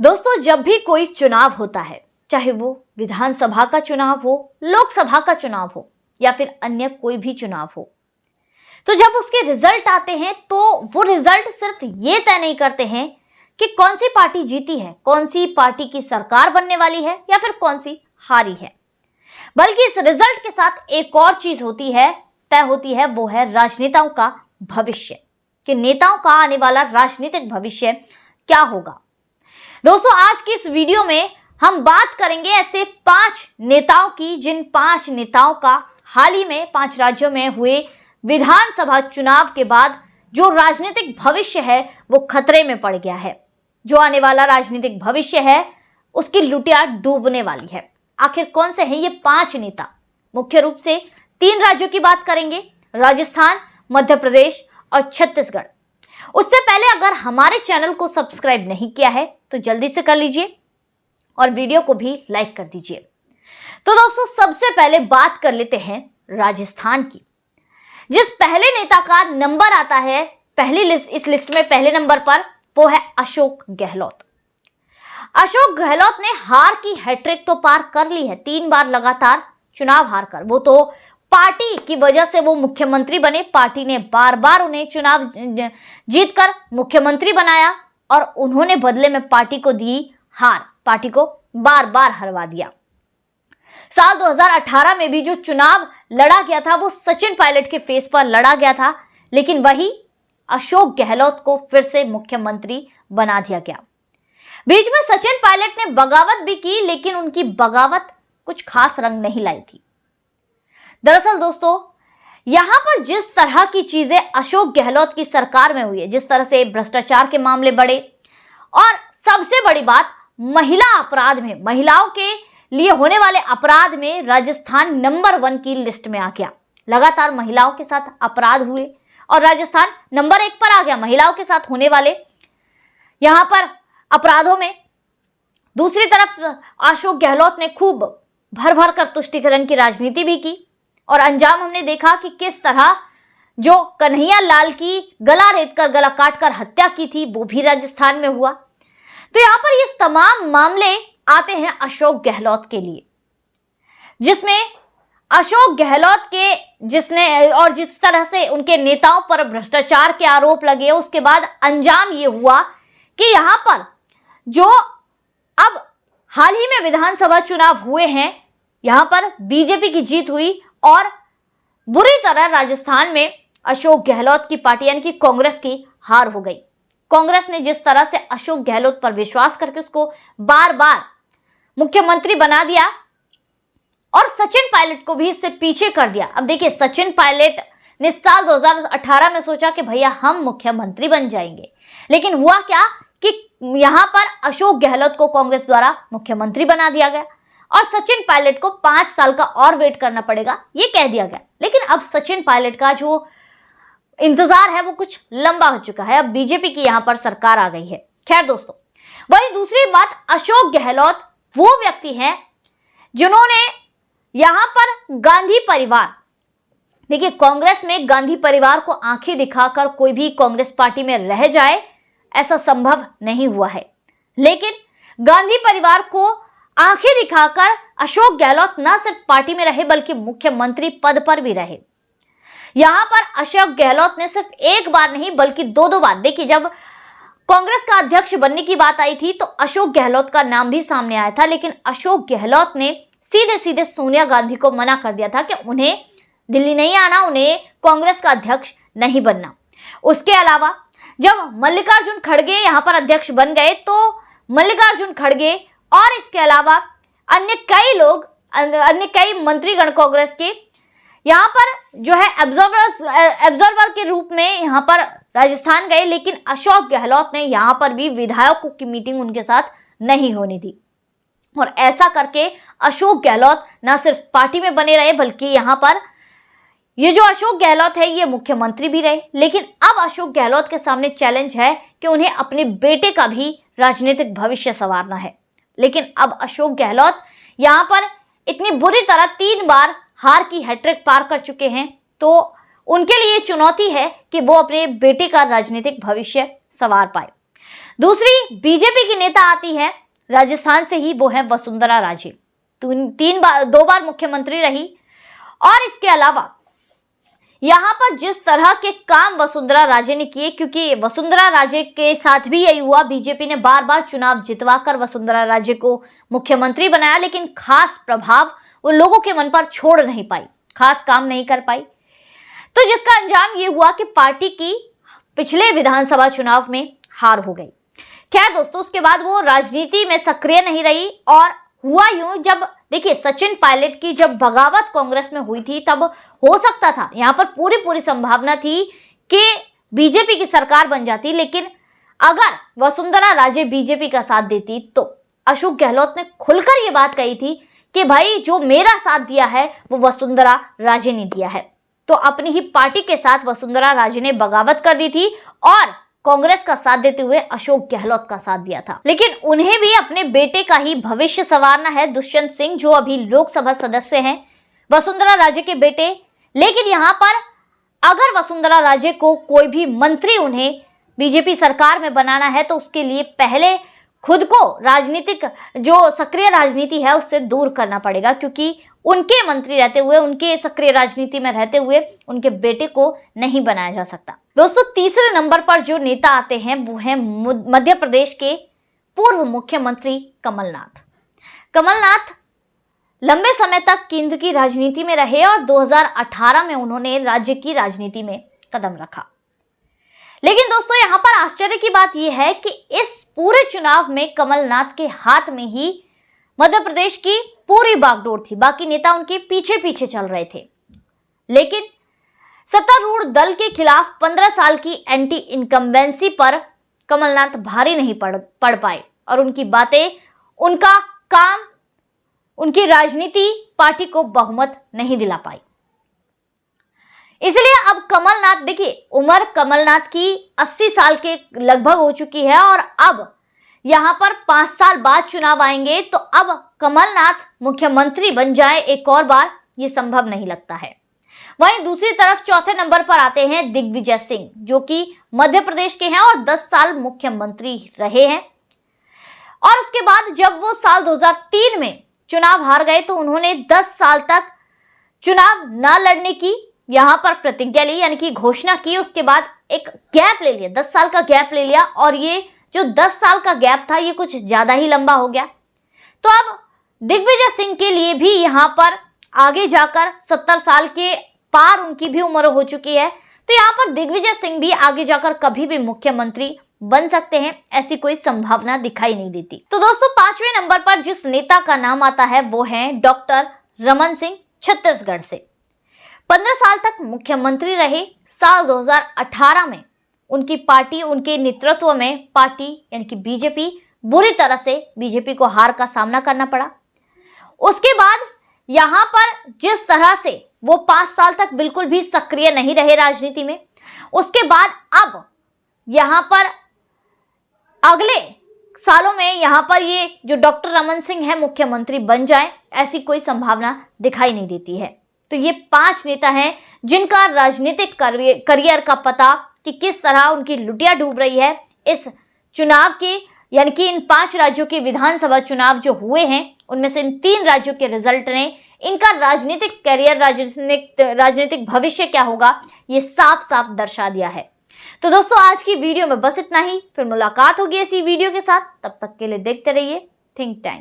दोस्तों, जब भी कोई चुनाव होता है, चाहे वो विधानसभा का चुनाव हो, लोकसभा का चुनाव हो या फिर अन्य कोई भी चुनाव हो, तो जब उसके रिजल्ट आते हैं तो वो रिजल्ट सिर्फ ये तय नहीं करते हैं कि कौन सी पार्टी जीती है, कौन सी पार्टी की सरकार बनने वाली है या फिर कौन सी हारी है, बल्कि इस रिजल्ट के साथ एक और चीज होती है, तय होती है, वो है राजनेताओं का भविष्य, कि नेताओं का आने वाला राजनीतिक भविष्य क्या होगा। दोस्तों, आज की इस वीडियो में हम बात करेंगे ऐसे 5 नेताओं की, जिन 5 नेताओं का हाल ही में 5 राज्यों में हुए विधानसभा चुनाव के बाद जो राजनीतिक भविष्य है वो खतरे में पड़ गया है। जो आने वाला राजनीतिक भविष्य है उसकी लुटिया डूबने वाली है। आखिर कौन से हैं ये 5 नेता? मुख्य रूप से 3 राज्यों की बात करेंगे, राजस्थान, मध्य प्रदेश और छत्तीसगढ़। उससे पहले अगर हमारे चैनल को सब्सक्राइब नहीं किया है तो जल्दी से कर लीजिए और वीडियो को भी लाइक कर दीजिए। तो दोस्तों, सबसे पहले बात कर लेते हैं राजस्थान की। जिस पहले नेता का नंबर आता है इस लिस्ट में पहले नंबर पर, वो है अशोक गहलोत। अशोक गहलोत ने हार की हैट्रिक तो पार कर ली है, 3 बार लगातार चुनाव हारकर। वो तो पार्टी की वजह से वो मुख्यमंत्री बने, पार्टी ने बार बार उन्हें चुनाव जीतकर मुख्यमंत्री बनाया और उन्होंने बदले में पार्टी को दी हार, पार्टी को बार बार हरवा दिया। साल 2018 में भी जो चुनाव लड़ा गया था वो सचिन पायलट के फेस पर लड़ा गया था, लेकिन वही अशोक गहलोत को फिर से मुख्यमंत्री बना दिया गया। बीच में सचिन पायलट ने बगावत भी की, लेकिन उनकी बगावत कुछ खास रंग नहीं लाई थी। दरअसल दोस्तों, यहां पर जिस तरह की चीजें अशोक गहलोत की सरकार में हुई है, जिस तरह से भ्रष्टाचार के मामले बढ़े और सबसे बड़ी बात महिला अपराध में, महिलाओं के लिए होने वाले अपराध में राजस्थान नंबर 1 की लिस्ट में आ गया। लगातार महिलाओं के साथ अपराध हुए और राजस्थान नंबर 1 पर आ गया महिलाओं के साथ होने वाले यहां पर अपराधों में। दूसरी तरफ अशोक गहलोत ने खूब भर भर कर तुष्टीकरण की राजनीति भी की और अंजाम हमने देखा कि किस तरह जो कन्हैया लाल की गला रेतकर, गला काटकर हत्या की थी, वो भी राजस्थान में हुआ। तो यहां पर ये तमाम मामले आते हैं अशोक गहलोत के लिए, जिसमें अशोक गहलोत के जिस तरह से उनके नेताओं पर भ्रष्टाचार के आरोप लगे, उसके बाद अंजाम ये हुआ कि यहां पर जो अब हाल ही में विधानसभा चुनाव हुए हैं, यहां पर बीजेपी की जीत हुई और बुरी तरह राजस्थान में अशोक गहलोत की पार्टी यानी कि कांग्रेस की हार हो गई। कांग्रेस ने जिस तरह से अशोक गहलोत पर विश्वास करके उसको बार बार मुख्यमंत्री बना दिया और सचिन पायलट को भी इससे पीछे कर दिया। अब देखिए, सचिन पायलट ने साल 2018 में सोचा कि भैया हम मुख्यमंत्री बन जाएंगे, लेकिन हुआ क्या कि यहां पर अशोक गहलोत को कांग्रेस द्वारा मुख्यमंत्री बना दिया गया और सचिन पायलट को 5 साल का और वेट करना पड़ेगा, ये कह दिया गया। लेकिन अब सचिन पायलट का जो इंतजार है वो कुछ लंबा हो चुका है, अब बीजेपी की यहां पर सरकार आ गई है। खैर दोस्तों, वही दूसरी बात, अशोक गहलोत वो व्यक्ति हैं जिन्होंने यहां पर गांधी परिवार, देखिए कांग्रेस में गांधी परिवार को आंखें दिखाकर कोई भी कांग्रेस पार्टी में रह जाए, ऐसा संभव नहीं हुआ है, लेकिन गांधी परिवार को आंखें दिखाकर अशोक गहलोत न सिर्फ पार्टी में रहे बल्कि मुख्यमंत्री पद पर भी रहे। यहां पर अशोक गहलोत ने सिर्फ एक बार नहीं बल्कि 2 बार, देखिए जब कांग्रेस का अध्यक्ष बनने की बात आई थी तो अशोक गहलोत का नाम भी सामने आया था, लेकिन अशोक गहलोत ने सीधे सीधे सोनिया गांधी को मना कर दिया था कि उन्हें दिल्ली नहीं आना, उन्हें कांग्रेस का अध्यक्ष नहीं बनना। उसके अलावा जब मल्लिकार्जुन खड़गे यहां पर अध्यक्ष बन गए तो मल्लिकार्जुन खड़गे और इसके अलावा अन्य कई मंत्रीगण कांग्रेस के यहां पर जो है ऑब्जर्वर के रूप में यहां पर राजस्थान गए, लेकिन अशोक गहलोत ने यहां पर भी विधायकों की मीटिंग उनके साथ नहीं होने दी और ऐसा करके अशोक गहलोत न सिर्फ पार्टी में बने रहे बल्कि यहां पर ये जो अशोक गहलोत है ये मुख्यमंत्री भी रहे। लेकिन अब अशोक गहलोत के सामने चैलेंज है कि उन्हें अपने बेटे का भी राजनीतिक भविष्य संवारना है, लेकिन अब अशोक गहलोत यहां पर इतनी बुरी तरह 3 बार हार की हैट्रिक पार कर चुके हैं, तो उनके लिए चुनौती है कि वो अपने बेटे का राजनीतिक भविष्य संवार पाए। दूसरी बीजेपी की नेता आती है राजस्थान से ही, वो है वसुंधरा राजे। दो बार मुख्यमंत्री रही। और इसके अलावा यहां पर जिस तरह के काम वसुंधरा राजे ने किए, क्योंकि वसुंधरा राजे के साथ भी यही हुआ, बीजेपी ने बार बार चुनाव जितवाकर वसुंधरा राजे को मुख्यमंत्री बनाया, लेकिन खास प्रभाव वो लोगों के मन पर छोड़ नहीं पाई, खास काम नहीं कर पाई। तो जिसका अंजाम ये हुआ कि पार्टी की पिछले विधानसभा चुनाव में हार हो गई। खैर दोस्तों, उसके बाद वो राजनीति में सक्रिय नहीं रही। और हुआ यूं, जब देखिए सचिन पायलट की जब बगावत कांग्रेस में हुई थी, तब हो सकता था, यहां पर पूरी संभावना थी कि बीजेपी की सरकार बन जाती, लेकिन अगर वसुंधरा राजे बीजेपी का साथ देती तो अशोक गहलोत ने खुलकर ये बात कही थी कि भाई जो मेरा साथ दिया है वो वसुंधरा राजे ने दिया है। तो अपनी ही पार्टी के साथ वसुंधरा राजे ने बगावत कर दी थी और कांग्रेस का साथ देते हुए अशोक गहलोत का साथ दिया था। लेकिन उन्हें भी अपने बेटे का ही भविष्य संवारना है, दुष्यंत सिंह, जो अभी लोकसभा सदस्य हैं, वसुंधरा राजे के बेटे। लेकिन यहाँ पर अगर वसुंधरा राजे को कोई भी मंत्री उन्हें बीजेपी सरकार में बनाना है, तो उसके लिए पहले खुद को राजनीतिक जो सक्रिय राजनीति है उससे दूर करना पड़ेगा, क्योंकि उनके मंत्री रहते हुए, उनके सक्रिय राजनीति में रहते हुए उनके बेटे को नहीं बनाया जा सकता। दोस्तों, तीसरे नंबर पर जो नेता आते हैं वो है मध्य प्रदेश के पूर्व मुख्यमंत्री कमलनाथ। कमलनाथ लंबे समय तक केंद्र की राजनीति में रहे और 2018 में उन्होंने राज्य की राजनीति में कदम रखा। लेकिन दोस्तों, यहां पर आश्चर्य की बात यह है कि इस पूरे चुनाव में कमलनाथ के हाथ में ही मध्य प्रदेश की पूरी बागडोर थी, बाकी नेता उनके पीछे पीछे चल रहे थे। लेकिन सत्तारूढ़ दल के खिलाफ 15 साल की एंटी इनकम्बेंसी पर कमलनाथ भारी नहीं पड़ पाए और उनकी बातें, उनका काम, उनकी राजनीति पार्टी को बहुमत नहीं दिला पाई। इसलिए अब कमलनाथ, देखिए उम्र कमलनाथ की 80 साल के लगभग हो चुकी है और अब यहां पर 5 साल बाद चुनाव आएंगे, तो अब कमलनाथ मुख्यमंत्री बन जाए एक और बार, ये संभव नहीं लगता है। वहीं दूसरी तरफ चौथे नंबर पर आते हैं दिग्विजय सिंह, जो कि मध्य प्रदेश के हैं और 10 साल मुख्यमंत्री रहे हैं। और उसके बाद जब वो साल 2003 में चुनाव हार गए, तो उन्होंने 10 साल तक चुनाव न लड़ने की यहां पर प्रतिज्ञा ली, यानी कि घोषणा की। उसके बाद एक गैप ले लिया, 10 साल का गैप ले लिया, और ये जो 10 साल का गैप था ये कुछ ज्यादा ही लंबा हो गया। तो अब दिग्विजय सिंह के लिए भी यहां पर आगे जाकर 70 साल के पार उनकी भी उम्र हो चुकी है, तो यहां पर दिग्विजय सिंह भी आगे जाकर कभी भी मुख्यमंत्री बन सकते हैं, ऐसी कोई संभावना दिखाई नहीं देती। तो दोस्तों, 5वें नंबर पर जिस नेता का नाम आता है वो है डॉक्टर रमन सिंह, छत्तीसगढ़ से। 15 साल तक मुख्यमंत्री रहे। साल 2018 में उनकी पार्टी, उनके नेतृत्व में पार्टी यानी कि बीजेपी, बुरी तरह से बीजेपी को हार का सामना करना पड़ा। उसके बाद यहां पर जिस तरह से वो 5 साल तक बिल्कुल भी सक्रिय नहीं रहे राजनीति में, उसके बाद अब यहां पर अगले सालों में यहां पर ये जो डॉक्टर रमन सिंह है मुख्यमंत्री बन जाए, ऐसी कोई संभावना दिखाई नहीं देती है। तो ये 5 नेता हैं जिनका राजनीतिक करियर का पता कि किस तरह उनकी लुटिया डूब रही है इस चुनाव के, यानी कि इन 5 राज्यों के विधानसभा चुनाव जो हुए हैं, उनमें से इन 3 राज्यों के रिजल्ट ने इनका राजनीतिक करियर, राजनीतिक भविष्य क्या होगा, ये साफ साफ दर्शा दिया है। तो दोस्तों, आज की वीडियो में बस इतना ही। फिर मुलाकात होगी ऐसी वीडियो के साथ, तब तक के लिए देखते रहिए थिंक टाइम।